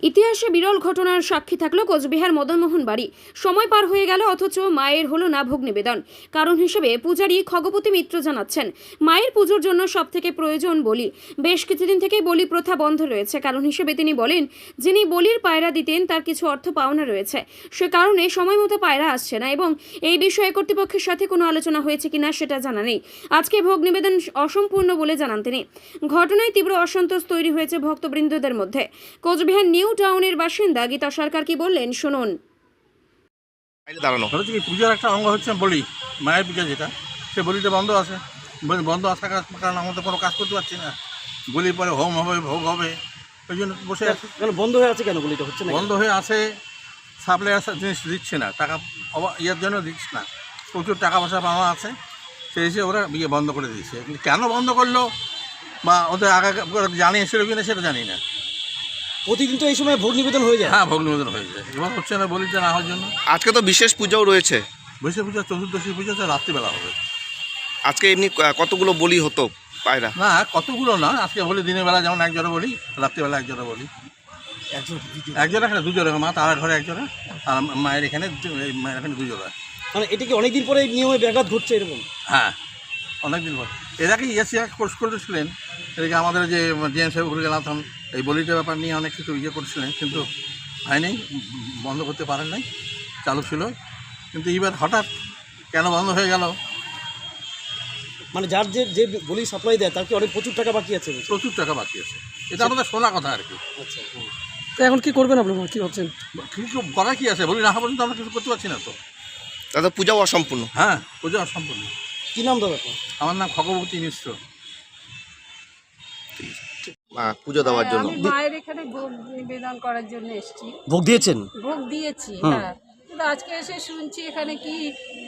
ইতিহাসে বিরল ঘটনার সাক্ষী থাকলো কোচবিহার মদনমোহন বাড়ি। সময় পার হয়ে গেল অথচ মায়ের হলো না ভোগ নিবেদন। কারণ হিসেবে পূজারী খগপতি মিত্র জানাচ্ছেন, মায়ের পুজোর জন্য সবথেকে প্রয়োজন বলি। বেশ কিছুদিন থেকেই বলি প্রথা বন্ধ রয়েছে। কারণ হিসেবে তিনি বলেন, যিনি বলির পায়রা দিতেন তার কিছু অর্থ পাওনা রয়েছে, সে কারণে সময় মতো পায়রা আসছে না এবং এই বিষয়ে কর্তৃপক্ষের সাথে কোনো আলোচনা হয়েছে কিনা সেটা জানা নেই। আজকে ভোগ নিবেদন অসম্পূর্ণ বলে জানান তিনি। ঘটনায় তীব্র অসন্তোষ তৈরি হয়েছে ভক্তবৃন্দদের মধ্যে। কোচবিহার নিউ টাউনের বাসিন্দা গীতা সরকার কি বললেন শুনুন। পূজার একটা অঙ্গ হচ্ছে বলি, মায়ের পূজা যেটা, সে বলিটা বন্ধ আছে। বন্ধ আসার কারণে আমাদের কোনো কাজ করতে পারছি না। বলির পরে হোম হবে, ভোগ হবে, ওই জন্য বসে আছে। বন্ধ হয়ে আছে কেন? বলিটা হচ্ছে না, বন্ধ হয়ে আছে, সাপ্লাইয়ার জিনিস দিচ্ছে না, টাকা ইয়ের জন্য দিচ্ছে না, প্রচুর টাকা পয়সা পাওয়া আছে, সেই হিসেবে ওরা বন্ধ করে দিয়েছে। কেন বন্ধ করলো বা ওদের আগে জানিয়েছিল কিনা সেটা জানি না। প্রতিদিন তো এই সময় ভোগ নিবেদন হয়ে যায়। হ্যাঁ, ভোগ নিবেদন হয়ে যায়, এবার হচ্ছে না বলিটা না হওয়ার জন্য। আজকে তো বিশেষ পূজাও রয়েছে, বৈশাখ পূজা, চতুর্দশী পূজা তো রাত্রিবেলা হবে। আজকে এমনি কতগুলো বলি হতো পায়রা? না, কতগুলো না, আজকে বলি দিনের বেলা যেমন একজোড়া বলি, রাত্রিবেলা একজোড়া বলি। একজোড়া এখানে দুজোড়া, মা তার ঘরে একজোড়া, আর মায়ের এখানে দুজোড়া। মানে এটা কি অনেকদিন পরে নিয়মে ব্যাঘাত ঘটছে এরকম? হ্যাঁ, অনেকদিন পর। এর আগে কোর্স করেছিলেন, এদিকে আমাদের যে জিএম সাহেব গুরুগেলাম এই বলিটার ব্যাপার নিয়ে অনেক কিছু করেছিলেন, কিন্তু হয়নি, বন্ধ করতে পারেন নাই, চালু ছিল। কিন্তু এবার হঠাৎ কেন বন্ধ হয়ে গেল? মানে যার যে বলি সাপ্লাই দেয় তার কি অনেক প্রচুর টাকা বাকি আছে? প্রচুর টাকা বাকি আছে, এটা আমাদের শোনা কথা আর কি। আচ্ছা, তো এখন কি করবেন আপনি, কি ভাবছেন? কিছু করার কি আছে? বলি না হওয়া পর্যন্ত আমরা কিছু করতে পারছি না তো। দাদা পূজাও অসম্পূর্ণ। হ্যাঁ, পূজা অসম্পূর্ণ। কি নাম দাদা আপনার? আমার নাম খগপতি মিশ্র। পুজো দেওয়ার জন্য আমি মায়ের এখানে ভোগ নিবেদন করার জন্য এসেছি। ভোগ দিয়েছেন? ভোগ দিয়েছি, হ্যাঁ। কিন্তু আজকে এসে শুনছি এখানে কি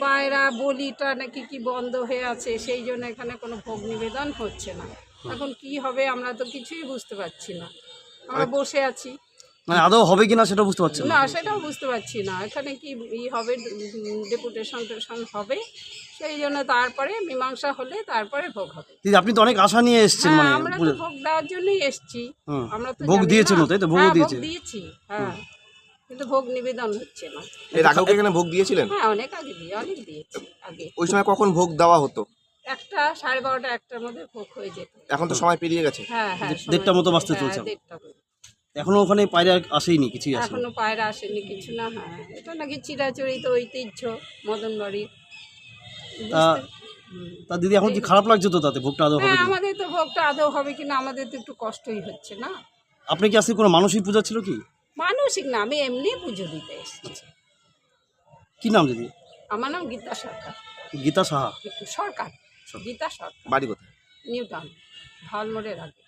পায়রা বলিটা নাকি কি বন্ধ হয়ে আছে, সেই জন্য এখানে কোনো ভোগ নিবেদন হচ্ছে না। এখন কি হবে আমরা তো কিছুই বুঝতে পারছি না, আমরা বসে আছি। মানে আদৌ হবে কিনা সেটা বুঝতে পারছেন না, সেটাও বুঝতে পারছি না। এখানে কি হবে, ডেপুটেশন হবে, সেই জন্য তারপরে মীমাংসা হলে তারপরে ভোগ হবে। দিদি, আপনি তো অনেক আশা নিয়ে এসেছেন। হ্যাঁ, মানে আমরা তো ভোগ দেওয়ার জন্যই এসেছি। আমরা তো ভোগ জানি দিয়েছেন, না। তাই তো? ভোগ হ্যাঁ, দিয়েছেন? ভোগ দিয়েছি, হ্যাঁ, কিন্তু ভোগ নিবেদন হচ্ছে না। এর আগেও এখানে ভোগ দিয়েছিলেন? হ্যাঁ, অনেক দিয়েছি আগে। ওই সময় কখন ভোগ দেওয়া হতো? 1টা, 12:30, 1টার মধ্যে ভোগ হয়ে যেত। এখন তো সময় পেরিয়ে গেছে। হ্যাঁ, 1:30 মতো বাজতে চলছে। 1:30 এখনো ওখানে পায়রা আসেনি, কিছুই আসেনি? এখনো পায়রা আসেনি, কিছু না। হ্যাঁ, এটা নাকি চিরাচরিত ঐতিহ্য মদন বাড়ির। তা দিদি, এখন কি খারাপ লাগছে তো তাতে? ভোগটা আদৌ হবে হ্যাঁ, কিনা? আমাদের তো ভোগটা আদৌ হবে কিনা আমাদের তো একটু কষ্টই হচ্ছে না। আপনি কি আজকে কোনো মানসিক পূজা ছিল কি? মানসিক না, আমি এমনি পুজো দিতে এসেছি। কি নাম দিদি? আমার নাম গীতা সরকার। গীতা সাহা সরকার, গীতা সরকার। বাড়ি কোথায়? নিউ টাউন, ভালমোড়ের আগে।